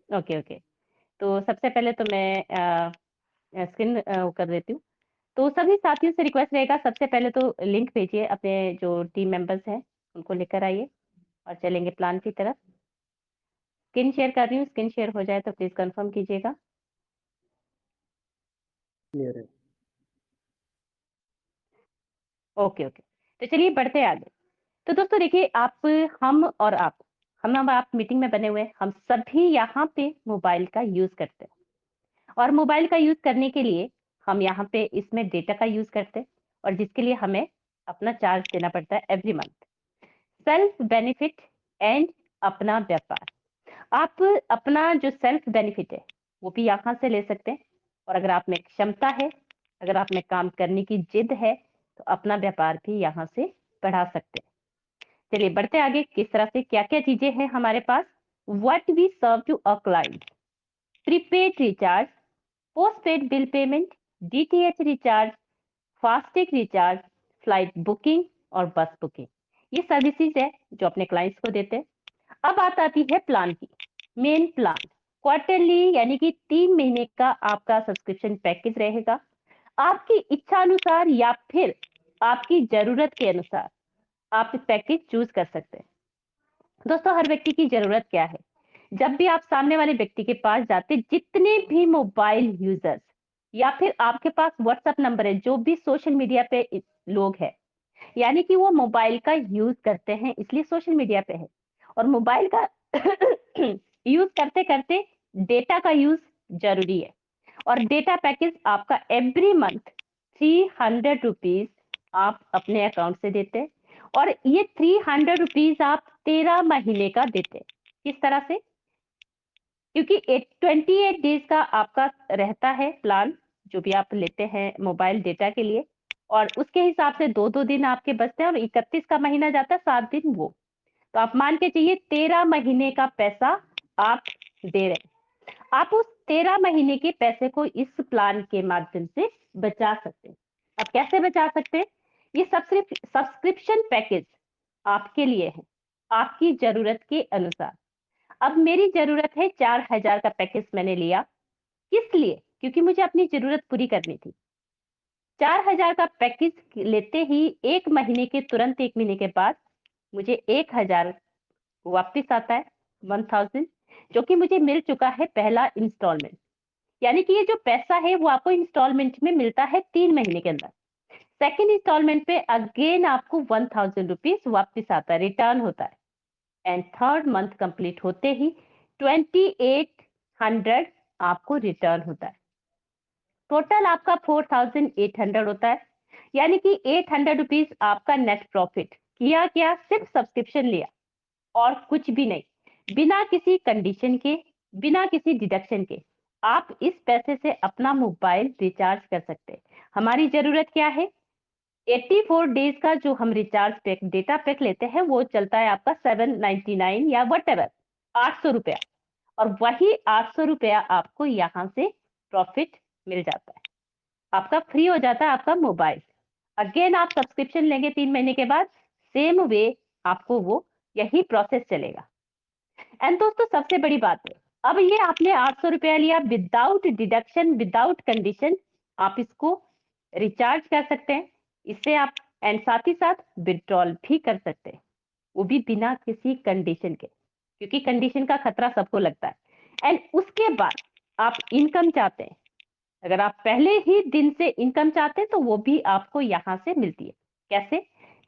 Okay, okay. तो सबसे पहले तो मैं स्क्रीन वो कर देती हूँ। तो सभी साथियों से रिक्वेस्ट रहेगा, सबसे पहले तो लिंक भेजिए, अपने जो टीम मेंबर्स हैं, उनको लेकर आइए और चलेंगे प्लान की तरफ। स्क्रीन शेयर कर रही हूँ, स्क्रीन शेयर हो जाए तो प्लीज़ कन्फर्म कीजिएगा। क्लियर है। Okay, okay. तो चलिए बढ़ते हैं आगे। तो दोस्तों देखिए, हम आप मीटिंग में बने हुए हैं, हम सभी यहाँ पे मोबाइल का यूज़ करते हैं और मोबाइल का यूज़ करने के लिए हम यहाँ पे इसमें डेटा का यूज़ करते हैं और जिसके लिए हमें अपना चार्ज देना पड़ता है every month. Self benefit and अपना व्यापार। आप अपना जो सेल्फ बेनिफिट है, वो भी यहाँ से ले सकते हैं और अगर आप में क्षमता है, अगर आप में काम करने की जिद है, तो अपना व्यापार भी यहाँ से बढ़ा सकते हैं। चलिए बढ़ते हैं आगे, किस तरह से क्या-क्या चीज़ें हैं हमारे पास। What we serve to a client, prepaid recharge, postpaid bill payment, DTH recharge, FASTag recharge, flight booking और बस बुकिंग। ये सर्विसेज है जो अपने क्लाइंट्स को देते हैं। अब बात आती है प्लान की। मेन प्लान क्वार्टरली यानी कि 3 महीने का आपका सब्सक्रिप्शन पैकेज रहेगा। आपकी इच्छा अनुसार या फिर आपकी ज़रूरत के अनुसार आप पैकेज चूज़ कर सकते हैं। दोस्तों हर व्यक्ति की ज़रूरत क्या है? जब भी आप सामने वाले व्यक्ति के पास जाते, जितने भी मोबाइल यूज़र्स या फिर आपके पास व्हाट्सएप नंबर है, जो भी सोशल मीडिया पे लोग हैं, यानी कि वो मोबाइल का यूज़ करते हैं इसलिए सोशल मीडिया पे है और मोबाइल का यूज़ करते-करते डेटा का यूज़ ज़रूरी है और डेटा पैकेज आपका एवरी मंथ 300 रुपीज़ आप अपने अकाउंट से देते हैं और ये 300 रुपीज़ आप 13 महीने का देते हैं। किस तरह से? क्योंकि 28 डेज का आपका रहता है प्लान, जो भी आप लेते हैं मोबाइल डेटा के लिए और उसके हिसाब से 2-2 दिन आपके बचते हैं और 31 का महीना जाता है 7 दिन वो। तो आप मान के चलिए 13 महीने का पैसा आप दे रहे हैं। आप उस 13 महीने के पैसे को इस प्लान के माध्यम से बचा सकते हैं। अब कैसे बचा सकते हैं? ये सब्सक्रिप्शन पैकेज आपके लिए है, आपकी ज़रूरत के अनुसार। अब मेरी ज़रूरत है 4000 का पैकेज मैंने लिया, किस लिए? क्योंकि मुझे अपनी ज़रूरत पूरी करनी थी। 4000 का पैकेज लेते ही 1 महीने के तुरंत 1 महीने के बाद मुझे 1000 वापस आता है, 1000 जो कि मुझे मिल चुका है पहला इंस्टॉलमेंट। यानी कि ये जो पैसा है वो आपको इंस्टॉलमेंट में मिलता है 3 महीने के अंदर। सेकंड इंस्टॉलमेंट पे अगेन आपको 1000 रुपीज़ वापस आता है, रिटर्न होता है। एंड थर्ड मंथ कंप्लीट होते ही 2800 आपको रिटर्न होता है। टोटल आपका 4800 होता है, यानी कि 800 रुपीज आपका नेट प्रॉफिट। किया क्या? सिर्फ सब्सक्रिप्शन लिया और कुछ भी नहीं, बिना किसी कंडीशन के, बिना किसी डिडक्शन के आप इस पैसे से अपना मोबाइल रिचार्ज कर सकते हैं। हमारी जरूरत क्या है? 84 डेज का जो हम रिचार्ज पैक डेटा पैक लेते हैं वो चलता है आपका 799 या वट एवर, 800 रुपया, और वही 800 रुपया आपको यहाँ से प्रॉफिट मिल जाता है। आपका फ्री हो जाता है आपका मोबाइल। अगेन आप सब्सक्रिप्शन लेंगे 3 महीने के बाद, सेम वे आपको वो यही प्रोसेस चलेगा। एंड दोस्तों सबसे बड़ी बात है, अब ये आपने 800 रुपया लिया विदाउट डिडक्शन, विदाउट कंडीशन, आप इसको रिचार्ज कर सकते हैं इससे आप, एंड साथ ही साथ विड्रॉल भी कर सकते हैं, वो भी बिना किसी कंडीशन के, क्योंकि कंडीशन का खतरा सबको लगता है। एंड उसके बाद आप इनकम चाहते हैं, अगर आप पहले ही दिन से इनकम चाहते हैं तो वो भी आपको यहाँ से मिलती है। कैसे?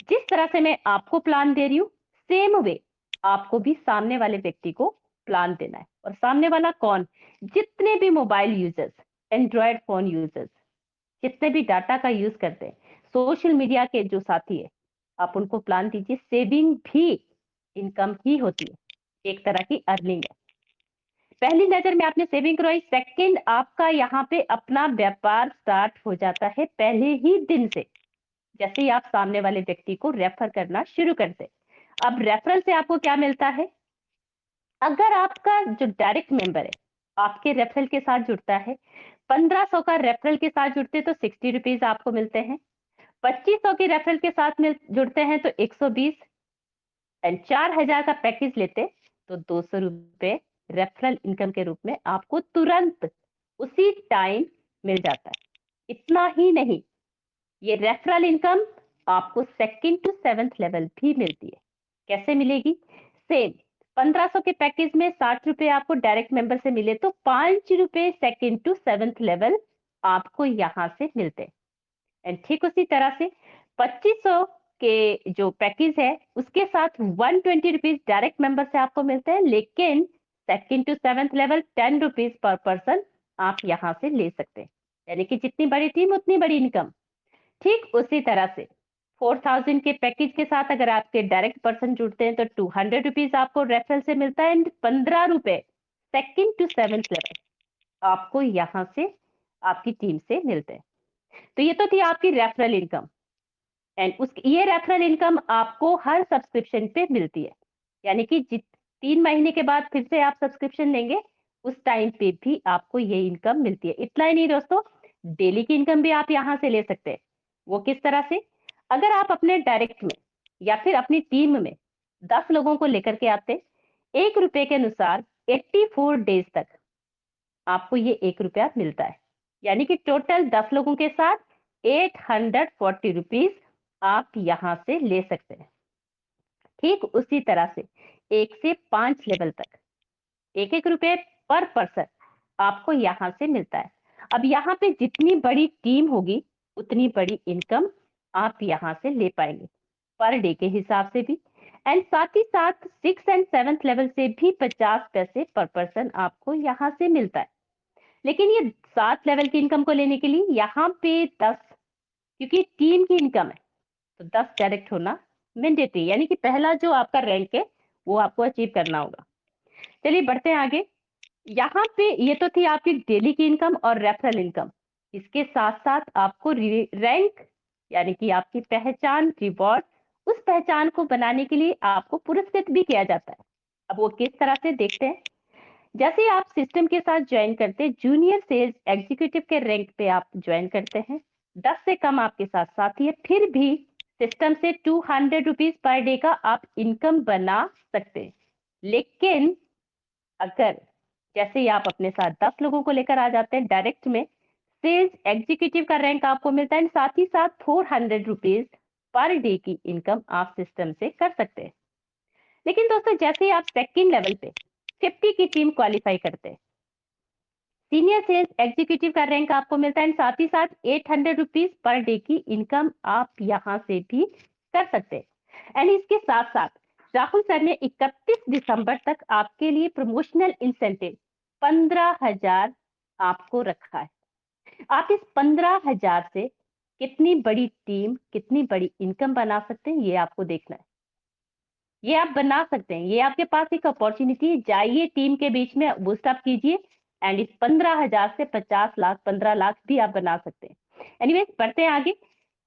जिस तरह से मैं आपको प्लान दे रही हूँ, सेम वे आपको भी सामने वाले व्यक्ति को प्लान देना है। और सामने वाला कौन? जितने भी mobile users, Android phone users, जितने भी डाटा का यूज करते हैं, सोशल मीडिया के जो साथी है, आप उनको प्लान दीजिए। सेविंग भी इनकम ही होती है, एक तरह की अर्निंग है। पहली नजर में आपने सेविंग करवाई, सेकंड आपका यहाँ पे अपना व्यापार स्टार्ट हो जाता है पहले ही दिन से, जैसे ही आप सामने वाले व्यक्ति को रेफर करना शुरू करते। अब रेफरल से आपको क्या मिलता है? अगर आपका जो डायरेक्ट मेंबर है आपके रेफरल के साथ जुड़ता है, 1500 का रेफरल के साथ जुड़ते तो 60 रुपीज आपको मिलते हैं, 2500 के रेफरल के साथ जुड़ते हैं तो 120, एंड 4000 का पैकेज लेते तो 200 रुपए रेफरल इनकम के रूप में आपको तुरंत उसी टाइम मिल जाता है। इतना ही नहीं, ये रेफरल इनकम आपको सेकंड टू सेवंथ लेवल भी मिलती है। कैसे मिलेगी? सेम 1500 के पैकेज में 60 रुपए आपको डायरेक्ट मेंबर से मिले तो 5 रुपए सेकंड टू सेवंथ लेवल आपको यहां से मिलते हैं। एंड ठीक उसी तरह से 2500 के जो पैकेज है उसके साथ 120 रुपीज डायरेक्ट मेंबर से आपको मिलते हैं, लेकिन second to seventh level 10 rupees per person आप यहां से ले सकते हैं। यानी कि जितनी बड़ी टीम उतनी बड़ी इनकम। ठीक उसी तरह से 4000 के पैकेज के साथ अगर आपके डायरेक्ट पर्सन जुड़ते हैं तो 200 रुपीज आपको रेफरल से मिलता है एंड 15 रुपए सेकंड टू सेवंथ लेवल आपको यहां से आपकी टीम से मिलते हैं। तो ये तो थी आपकी रेफरल इनकम एंड उस ये रेफरल इनकम आपको हर सब्सक्रिप्शन पे मिलती है। यानी कि 3 महीने के बाद फिर से आप सब्सक्रिप्शन लेंगे उस टाइम पे भी आपको ये इनकम मिलती है। इतना ही नहीं दोस्तों, डेली की इनकम भी आप यहां से ले सकते हैं। वो किस तरह से? अगर आप अपने डायरेक्ट में या फिर अपनी टीम में 10 लोगों को लेकर के आते, 1 रुपए के अनुसार 84 डेज तक आपको ये 1 रुपया मिलता है। यानी कि टोटल 10 लोगों के साथ 840 रुपीज आप यहां से ले सकते हैं। ठीक उसी तरह से 1 से 5 लेवल तक 1-1 रुपए पर पर्सन आपको यहां से मिलता है। अब यहाँ पे जितनी बड़ी टीम होगी उतनी बड़ी इनकम आप यहां से ले पाएंगे पर डे के हिसाब से भी। एंड साथ ही साथ 6 एंड 7th लेवल से भी 50 पैसे पर पर्सन आपको यहां से मिलता है। लेकिन ये 7 लेवल की इनकम को लेने के लिए यहाँ पे 10, क्योंकि टीम की इनकम है तो 10 डायरेक्ट होना मैंडेटरी, यानी कि पहला जो आपका रैंक है वो आपको अचीव करना होगा। चलिए बढ़ते हैं आगे। यहाँ पे ये तो थी आपकी डेली की इनकम और रेफरल इनकम। इसके साथ साथ आपको रैंक यानी कि आपकी पहचान, रिवॉर्ड, उस पहचान को बनाने के लिए आपको पुरस्कृत भी किया जाता है। अब वो किस तरह से देखते हैं। जैसे आप सिस्टम के साथ ज्वाइन करते हैं, जूनियर सेल्स एग्जीक्यूटिव के रैंक पे आप ज्वाइन करते हैं, 10 से कम आपके साथ साथी है, फिर भी सिस्टम से 200 रुपीज पर डे का आप इनकम बना सकते हैं। लेकिन अगर जैसे ही आप अपने साथ 10 लोगों को लेकर आ जाते हैं डायरेक्ट में, सेल्स एग्जीक्यूटिव का रैंक आपको मिलता है, साथ ही साथ 400 रुपीज पर डे की इनकम आप सिस्टम से कर सकते हैं। लेकिन दोस्तों जैसे ही आप सेकंड लेवल पे 50 की टीम क्वालिफाई करते हैं, सीनियर सेल्स एग्जीक्यूटिव का रैंक आपको मिलता है, साथ ही साथ 800 रुपीज पर डे की इनकम आप यहां से भी कर सकते हैं। एंड इसके साथ साथ राहुल सर ने 31 दिसंबर तक आपके लिए प्रमोशनल इंसेंटिव 15,000 आपको रखा है। आप इस 15,000 से कितनी बड़ी टीम, कितनी बड़ी इनकम बना सकते हैं, ये आपको देखना है। ये आप बना सकते हैं, ये आपके पास एक अपॉर्चुनिटी है। जाइए टीम के बीच में बूस्ट अप कीजिए एंड इस 15,000 से 50 लाख, 15 लाख भी आप बना सकते हैं। एनीवेज बढ़ते हैं आगे।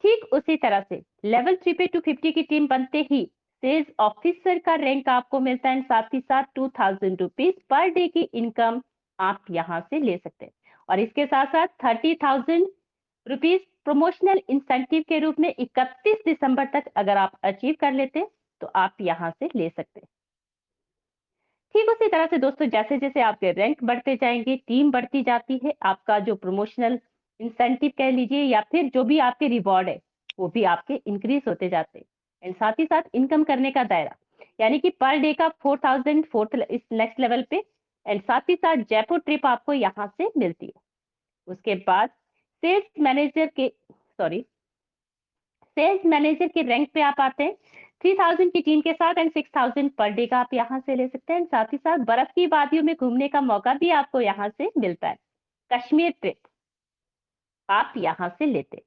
ठीक उसी तरह से लेवल 3 पे 250 की टीम बनते ही सेल्स ऑफिसर का रैंक आपको मिलता है, साथ ही साथ 2000 रुपीज पर डे की इनकम आप यहां से ले सकते हैं। और इसके साथ साथ 30,000 रुपीज प्रमोशनल इंसेंटिव के रूप में 31 दिसंबर तक अगर आप अचीव कर लेते हैं तो आप यहां से ले सकते हैं। ठीक उसी तरह से दोस्तों जैसे जैसे आपके रैंक बढ़ते जाएंगे, टीम बढ़ती जाती है, आपका जो प्रमोशनल इंसेंटिव कह लीजिए या फिर जो भी आपके रिवॉर्ड है वो भी आपके इंक्रीज होते जाते हैं। एंड साथ ही साथ इनकम करने का दायरा, यानी कि पर डे का 4000 फोर्थ इस नेक्स्ट लेवल पे, एंड साथ ही साथ जयपुर ट्रिप आपको यहाँ से मिलती है। उसके बाद सेल्स मैनेजर के सॉरी सेल्स मैनेजर के रैंक पे आप आते हैं 3000 की टीम के साथ एंड 6000 पर डे का आप यहाँ से ले सकते हैं। साथ ही साथ बर्फ की वादियों में घूमने का मौका भी आपको यहाँ से मिलता है। कश्मीर ट्रिप आप यहाँ से लेते हैं।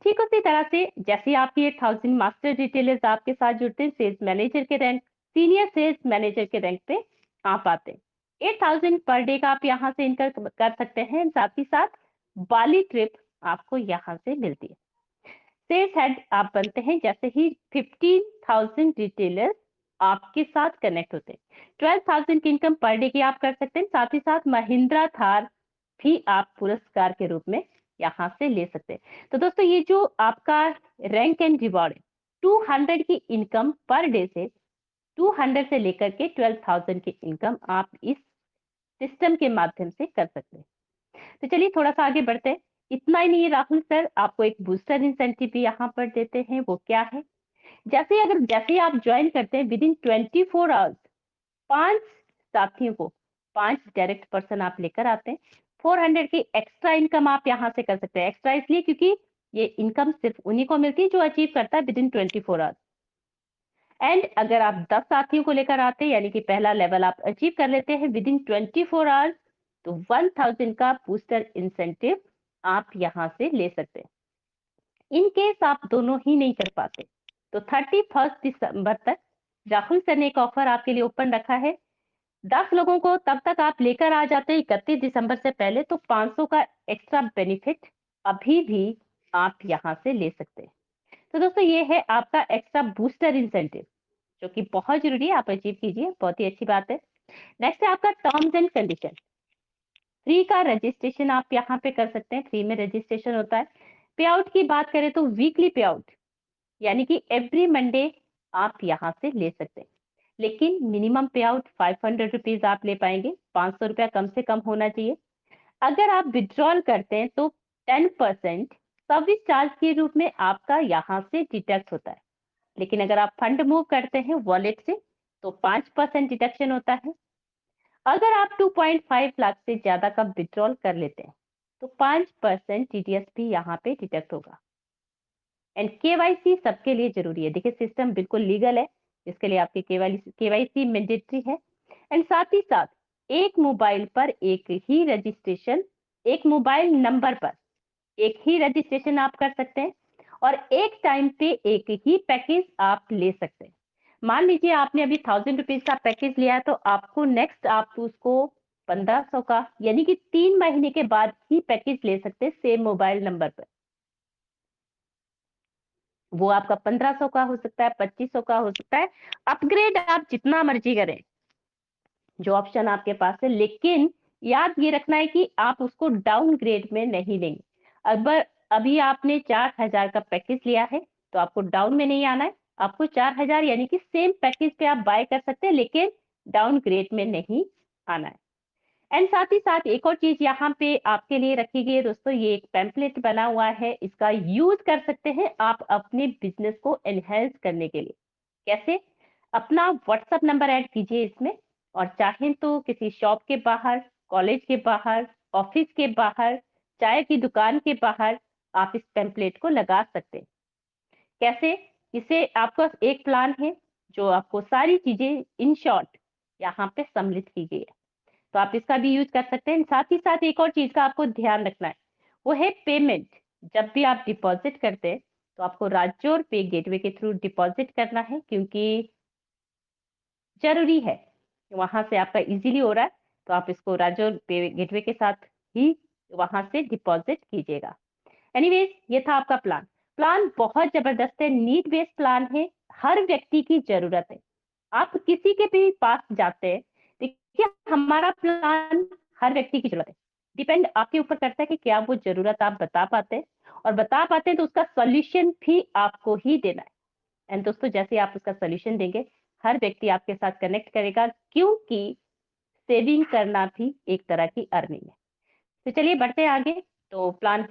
ठीक उसी तरह से जैसे आपकी 8000 मास्टर रिटेलर्स आपके साथ जुड़ते हैं, सेल्स मैनेजर के रैंक, सीनियर सेल्स मैनेजर के रैंक पे आप आते हैं। 8000 पर डे का आप यहाँ से इनकम कर सकते हैं। साथ ही साथ बाली ट्रिप आपको यहाँ से मिलती है। सेल्स हेड आप बनते हैं जैसे ही 15,000 रिटेलर्स आपके साथ कनेक्ट होते हैं। 12,000 की इनकम पर डे की आप कर सकते हैं। साथ ही साथ महिंद्रा थार भी आप पुरस्कार के रूप में यहाँ से ले सकते हैं। तो दोस्तों ये जो आपका रैंक एंड रिवॉर्ड है, 200 की इनकम पर डे से 200 से लेकर के 12,000 की इनकम आप इस सिस्टम के माध्यम से कर सकते हैं। तो चलिए थोड़ा-सा आगे बढ़ते हैं। इतना ही नहीं राहुल सर, आपको एक बूस्टर इंसेंटिव भी यहाँ पर देते हैं, वो क्या है? जैसे ही आप जॉइन करते हैं विदिन 24 आवर्स 5 साथियों को, 5 डायरेक्ट पर्सन आप लेकर आते हैं। 400 की एक्स्ट्रा इनकम आप यहाँ से कर सकते हैं। एक्स्ट्रा इसलिए क्योंकि ये इनकम सिर्फ उन्हीं को मिलती है जो अचीव करता है विदिन 24 आवर्स। एंड अगर आप 10 साथियों को लेकर आते हैं, यानी कि पहला लेवल आप अचीव कर लेते हैं विदिन 24 आवर्स, तो 1000 का बूस्टर इंसेंटिव आप यहाँ से ले सकते हैं। इन केस आप दोनों ही नहीं कर पाते, तो 31 दिसंबर तक राहुल सर ने एक ऑफर आपके लिए ओपन रखा है। 10 लोगों को तब तक आप लेकर आ जाते हैं 31 दिसंबर से पहले, तो 500 का एक्स्ट्रा बेनिफिट अभी भी आप यहाँ से ले सकते हैं। तो दोस्तों ये है आपका एक्स्ट्रा बूस्टर इंसेंटिव, जो कि बहुत जरूरी है, आप अचीव कीजिए, बहुत ही अच्छी बात है। नेक्स्ट है आपका टर्म्स एंड कंडीशन। फ्री का रजिस्ट्रेशन आप यहाँ पे कर सकते हैं, फ्री में रजिस्ट्रेशन होता है। पे आउट की बात करें तो वीकली पे आउट, यानी कि एवरी मंडे आप यहाँ से ले सकते हैं, लेकिन मिनिमम पे आउट 500 रुपीज आप ले पाएंगे, 500 रुपया कम से कम होना चाहिए। अगर आप विड्रॉल करते हैं तो 10% सर्विस चार्ज के रूप में आपका यहाँ से डिडक्ट होता है, लेकिन अगर आप फंड मूव करते हैं वॉलेट से तो 5% डिडक्शन होता है। अगर आप 2.5 लाख से ज्यादा का विड्रॉल कर लेते हैं तो 5% टीडीएस भी यहाँ पे डिडक्ट होगा। एंड केवाईसी सबके लिए जरूरी है। देखिए सिस्टम बिल्कुल लीगल है, इसके लिए आपके केवाईसी मैंडेटरी है। एंड साथ ही साथ एक मोबाइल पर एक ही रजिस्ट्रेशन, एक मोबाइल नंबर पर एक ही रजिस्ट्रेशन आप कर सकते हैं, और एक टाइम पे एक ही पैकेज आप ले सकते हैं। मान लीजिए आपने अभी 1000 रुपीज का पैकेज लिया है, तो आपको नेक्स्ट आप उसको 1500 का, यानी कि 3 महीने के बाद ही पैकेज ले सकते हैं सेम मोबाइल नंबर पर। वो आपका 1500 का हो सकता है, 2500 का हो सकता है। अपग्रेड आप जितना मर्जी करें, जो ऑप्शन आपके पास है, लेकिन याद ये रखना है कि आप उसको डाउनग्रेड में नहीं लेंगे। अगर अभी आपने 4000 का पैकेज लिया है तो आपको डाउन में नहीं आना है, आपको 4000 यानी कि सेम पैकेज पे आप बाय कर सकते हैं, लेकिन डाउनग्रेड में नहीं आना है। एंड साथ ही साथ एक और चीज यहाँ पे आपके लिए रखी गई है दोस्तों, ये एक पैम्पलेट बना हुआ है, इसका यूज कर सकते हैं आप अपने बिजनेस को एनहेंस करने के लिए। कैसे? अपना व्हाट्सएप नंबर ऐड कीजिए इसमें, और चाहें तो किसी शॉप के बाहर, कॉलेज के बाहर, ऑफिस के बाहर, चाय की दुकान के बाहर आप इस टेम्पलेट को लगा सकते हैं। कैसे? इसे आपका एक प्लान है जो आपको सारी चीजें इन शॉर्ट यहाँ पे सम्मिलित की गई है, तो आप इसका भी यूज कर सकते हैं। साथ ही साथ एक और चीज का आपको ध्यान रखना है, वो है पेमेंट। जब भी आप डिपॉजिट करते हैं तो आपको राजोर पे गेटवे के थ्रू डिपॉजिट करना है, क्योंकि जरूरी है, वहां से आपका इजीली हो रहा है, तो आप इसको राजोर पे गेटवे के साथ ही वहां से डिपॉजिट कीजिएगा। एनीवेज ये था आपका प्लान। प्लान बहुत जबरदस्त है, नीड बेस्ड प्लान है, हर व्यक्ति की जरूरत है। आप किसी के भी पास जाते हैं, देखिए हमारा प्लान हर व्यक्ति की जरूरत है, डिपेंड आपके ऊपर करता है कि क्या वो जरूरत आप बता पाते हैं, और बता पाते हैं तो उसका सॉल्यूशन भी आपको ही देना है। एंड दोस्तों जैसे आप उसका सॉल्यूशन देंगे, हर व्यक्ति आपके साथ कनेक्ट करेगा, क्योंकि सेविंग करना भी एक तरह की अर्निंग है। तो चलिए बढ़ते हैं आगे। तो प्लान